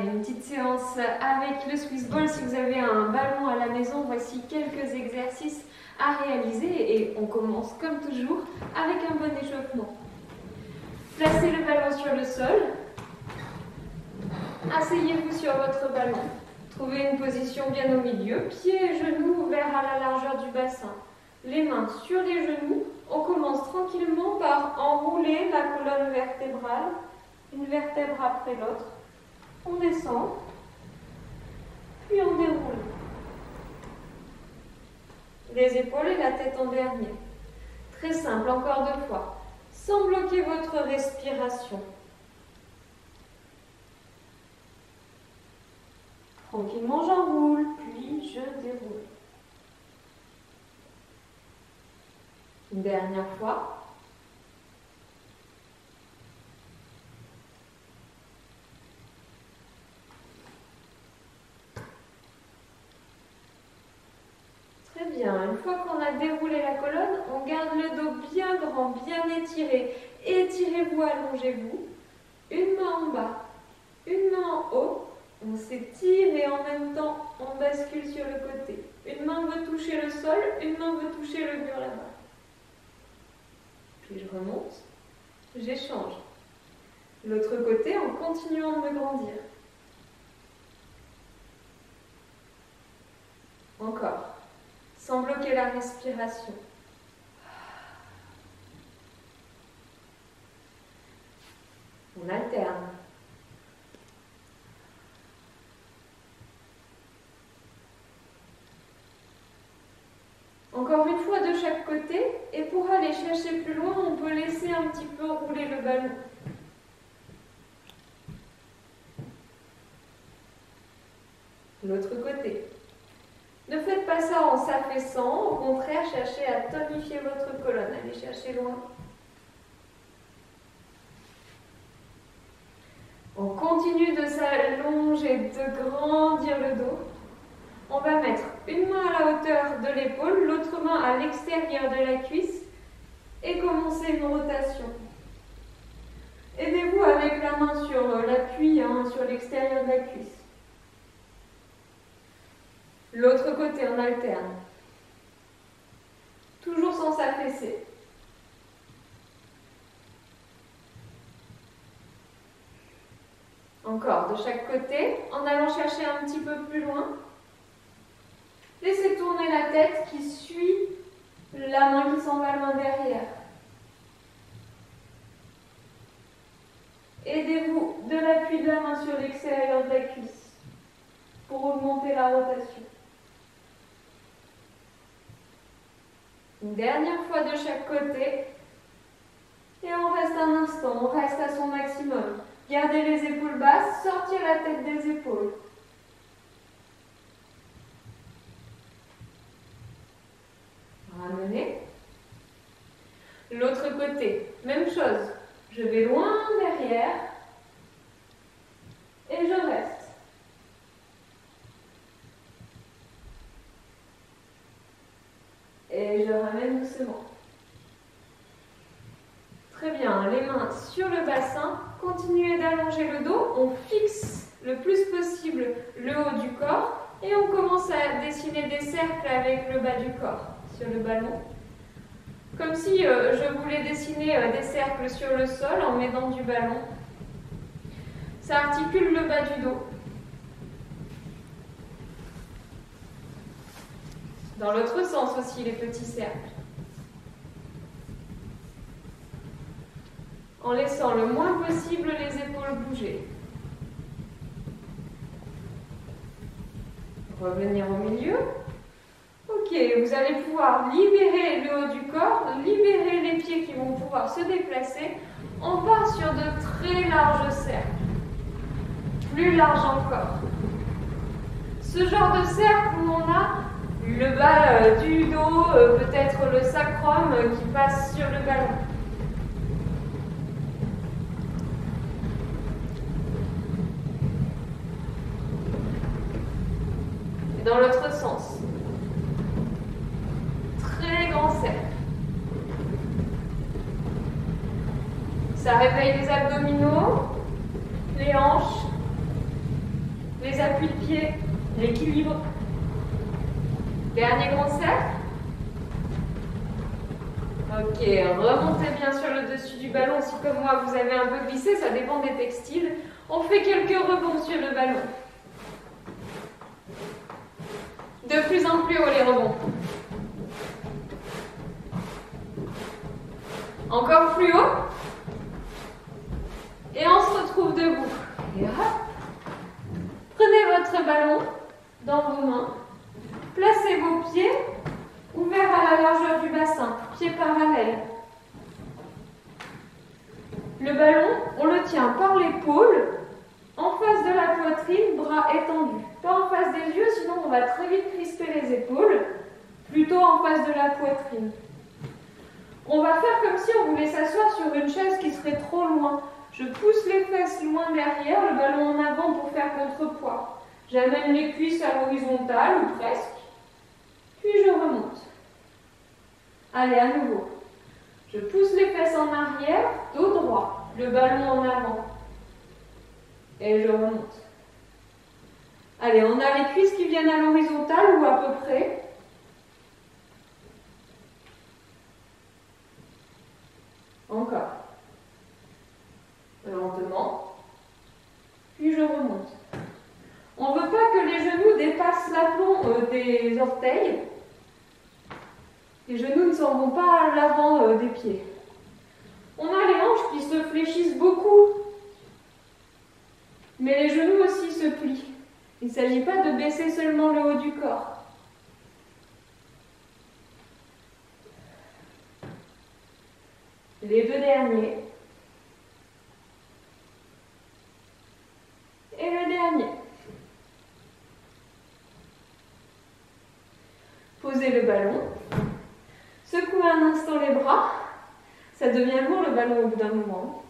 Allez, une petite séance avec le Swiss Ball. Si vous avez un ballon à la maison, voici quelques exercices à réaliser et on commence comme toujours avec un bon échauffement. Placez le ballon sur le sol. Asseyez-vous sur votre ballon. Trouvez une position bien au milieu, pieds et genoux ouverts à la largeur du bassin. Les mains sur les genoux. On commence tranquillement par enrouler la colonne vertébrale, une vertèbre après l'autre. On descend, puis on déroule. Les épaules et la tête en dernier. Très simple, encore 2 fois. Sans bloquer votre respiration. Tranquillement, j'enroule, puis je déroule. Une dernière fois. Très bien. Une fois qu'on a déroulé la colonne, on garde le dos bien grand, bien étiré. Étirez-vous, allongez-vous. Une main en bas, une main en haut. On s'étire et en même temps, on bascule sur le côté. Une main veut toucher le sol, une main veut toucher le mur là-bas. Puis je remonte, j'échange. L'autre côté en continuant de me grandir. Encore. Sans bloquer la respiration. On alterne. Encore une fois de chaque côté, et pour aller chercher plus loin, on peut laisser un petit peu rouler le ballon. L'autre côté. Ne faites pas ça en s'affaissant, au contraire, cherchez à tonifier votre colonne, allez chercher loin. On continue de s'allonger, de grandir le dos. On va mettre une main à la hauteur de l'épaule, l'autre main à l'extérieur de la cuisse et commencer une rotation. Aidez-vous avec la main sur l'appui, sur l'extérieur de la cuisse. L'autre côté, on alterne. Toujours sans s'affaisser. Encore de chaque côté, en allant chercher un petit peu plus loin. Laissez tourner la tête qui suit la main qui s'en va loin derrière. Aidez-vous de l'appui de la main sur l'extérieur de la cuisse pour augmenter la rotation. Une dernière fois de chaque côté. Et on reste un instant, on reste à son maximum. Gardez les épaules basses, sortir la tête des épaules. Ramenez. L'autre côté, même chose. Je vais loin derrière et je reste. Et je ramène doucement. Très bien, les mains sur le bassin. Continuez d'allonger le dos. On fixe le plus possible le haut du corps et on commence à dessiner des cercles avec le bas du corps sur le ballon. Comme si je voulais dessiner des cercles sur le sol en m'aidant du ballon. Ça articule le bas du dos. Dans l'autre sens aussi, les petits cercles. En laissant le moins possible les épaules bouger. Revenir au milieu. Ok, vous allez pouvoir libérer le haut du corps, libérer les pieds qui vont pouvoir se déplacer. On part sur de très larges cercles. Plus larges encore. Ce genre de cercle où on a le bas du dos, peut-être le sacrum qui passe sur le ballon. Et dans l'autre sens. Très grand cercle. Ça réveille les abdominaux, les hanches. les appuis de pied, l'équilibre. Dernier grand cercle. Ok, remontez bien sur le dessus du ballon. Si comme moi vous avez un peu glissé, ça dépend des textiles. On fait quelques rebonds sur le ballon. De plus en plus haut les rebonds. Encore plus haut. Et on se retrouve debout. Et hop. Prenez votre ballon dans vos mains. Placez vos pieds ouverts à la largeur du bassin, pieds parallèles. Le ballon, on le tient par l'épaule, en face de la poitrine, bras étendus. Pas en face des yeux, sinon on va très vite crisper les épaules, plutôt en face de la poitrine. On va faire comme si on voulait s'asseoir sur une chaise qui serait trop loin. Je pousse les fesses loin derrière, le ballon en avant pour faire contrepoids. J'amène les cuisses à l'horizontale, ou presque. Puis je remonte. Allez, à nouveau. Je pousse les fesses en arrière, dos droit, le ballon en avant. Et je remonte. Allez, on a les cuisses qui viennent à l'horizontale ou à peu près. Encore. Lentement. Puis je remonte. On ne veut pas que les genoux dépassent l'aplomb des orteils. Les genoux ne s'en vont pas à l'avant des pieds. On a les hanches qui se fléchissent beaucoup. Mais les genoux aussi se plient. Il ne s'agit pas de baisser seulement le haut du corps. Les deux derniers. Et le dernier. Posez le ballon. Secouez un instant les bras. Ça devient lourd le ballon au bout d'un moment.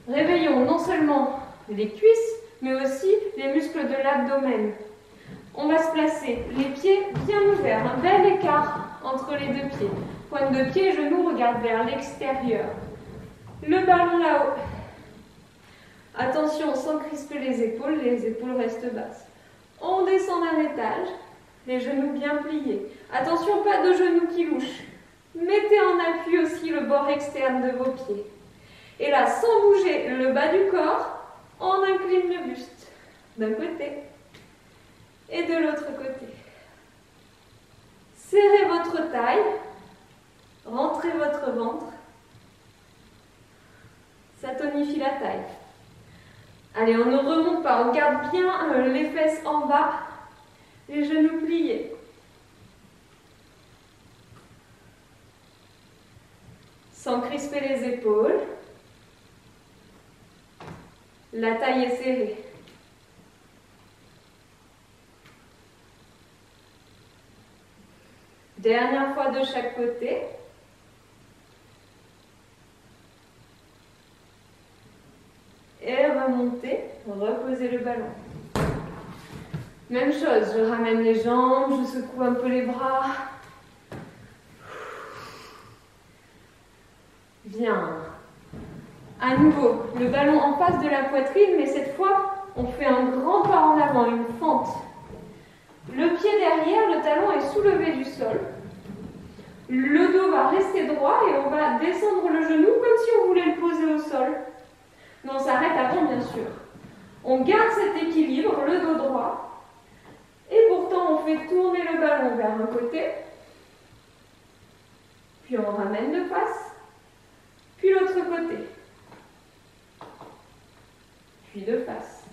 Réveillons non seulement les cuisses, mais aussi les muscles de l'abdomen. On va se placer, les pieds bien ouverts, un bel écart entre les deux pieds. Pointe de pied, genoux regardent vers l'extérieur. Le ballon là-haut. Attention, sans crisper les épaules restent basses. On descend d'un étage, les genoux bien pliés. Attention, pas de genoux qui louchent. Mettez en appui aussi le bord externe de vos pieds. Et là, sans bouger le bas du corps, on incline le buste d'un côté et de l'autre côté. Serrez votre taille, rentrez votre ventre. Ça tonifie la taille. Allez, on ne remonte pas, on garde bien les fesses en bas, les genoux pliés. Sans crisper les épaules. La taille est serrée. Dernière fois de chaque côté. Et remontez, reposez le ballon. Même chose, je ramène les jambes, je secoue un peu les bras. Bien. À nouveau, le ballon en face de la poitrine, mais cette fois, on fait un grand pas en avant, une fente. Le pied derrière, le talon est soulevé du sol. Le dos va rester droit et on va descendre le genou comme si on voulait le poser au sol. Mais on s'arrête avant, bien sûr. On garde cet équilibre, le dos droit. Et pourtant, on fait tourner le ballon vers un côté. Puis on ramène de face. Puis l'autre côté. Puis de face.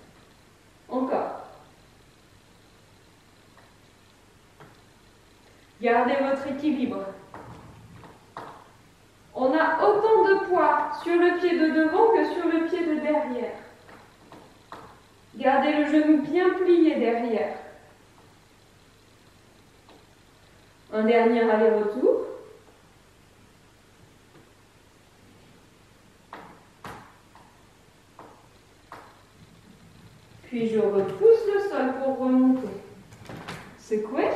Encore. Gardez votre équilibre. On a autant de poids sur le pied de devant que sur le pied de derrière. Gardez le genou bien plié derrière. Un dernier aller-retour. Puis je repousse le sol pour remonter. Secouez.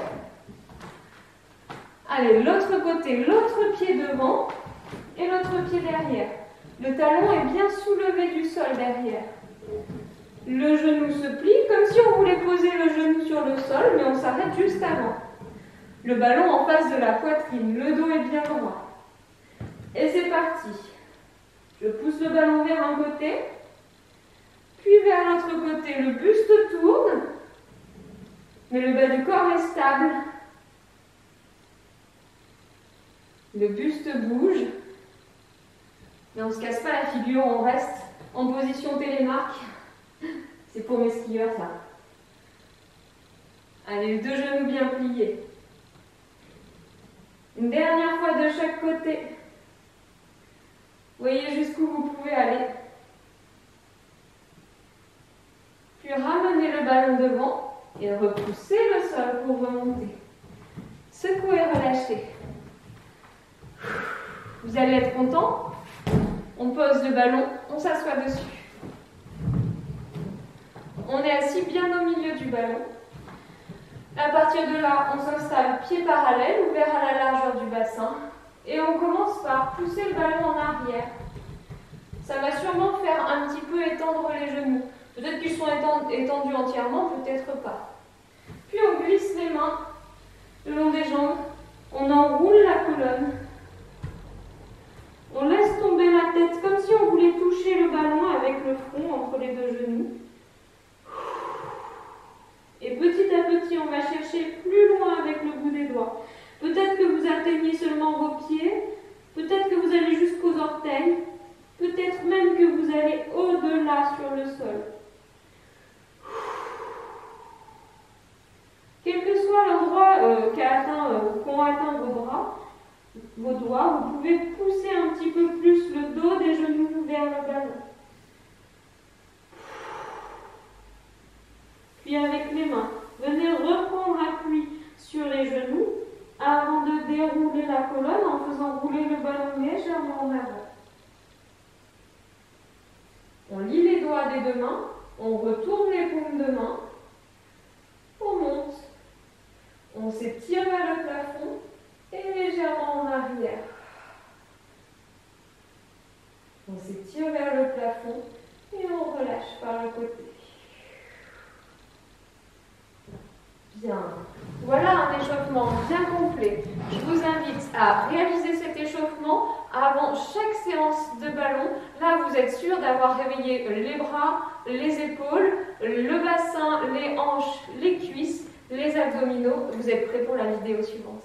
Allez, l'autre côté, l'autre pied devant et l'autre pied derrière. Le talon est bien soulevé du sol derrière. Le genou se plie comme si on voulait poser le genou sur le sol, mais on s'arrête juste avant. Le ballon en face de la poitrine, le dos est bien droit. Et c'est parti. Je pousse le ballon vers un côté, puis vers l'autre côté. Le buste tourne, mais le bas du corps est stable. Le buste bouge, mais on ne se casse pas la figure, on reste en position télémarque. C'est pour mes skieurs, ça. Allez, les deux genoux bien pliés. Une dernière fois de chaque côté. Voyez jusqu'où vous pouvez aller. Puis ramenez le ballon devant et repoussez le sol pour remonter. Secouez, relâchez. Vous allez être content. On pose le ballon, on s'assoit dessus. On est assis bien au milieu du ballon. À partir de là, on s'installe pieds parallèles, ouverts à la largeur du bassin. Et on commence par pousser le ballon en arrière. Ça va sûrement faire un petit peu étendre les genoux. Peut-être qu'ils sont étendus entièrement, peut-être pas. Puis on glisse les mains le long des jambes. On enroule la colonne. On laisse tomber la tête comme si on voulait toucher le ballon avec le front entre les deux genoux. Et petit à petit, on va chercher plus loin avec le bout des doigts. Peut-être que vous atteignez seulement vos pieds, peut-être que vous allez jusqu'aux orteils, peut-être même que vous allez au-delà sur le sol. Quel que soit l'endroit qu'ont atteint vos doigts, vous pouvez pousser un petit peu plus le dos des genoux vers le ballon. Puis avec les mains, venez reprendre appui sur les genoux avant de dérouler la colonne en faisant rouler le ballon légèrement en avant. On lie les doigts des deux mains, on retourne les paumes de main, on monte, on s'étire vers le plafond et légèrement en arrière. On s'étire vers le plafond et on relâche par le côté. Bien. Voilà un échauffement bien complet. Je vous invite à réaliser cet échauffement avant chaque séance de ballon. Là, vous êtes sûr d'avoir réveillé les bras, les épaules, le bassin, les hanches, les cuisses, les abdominaux. Vous êtes prêts pour la vidéo suivante.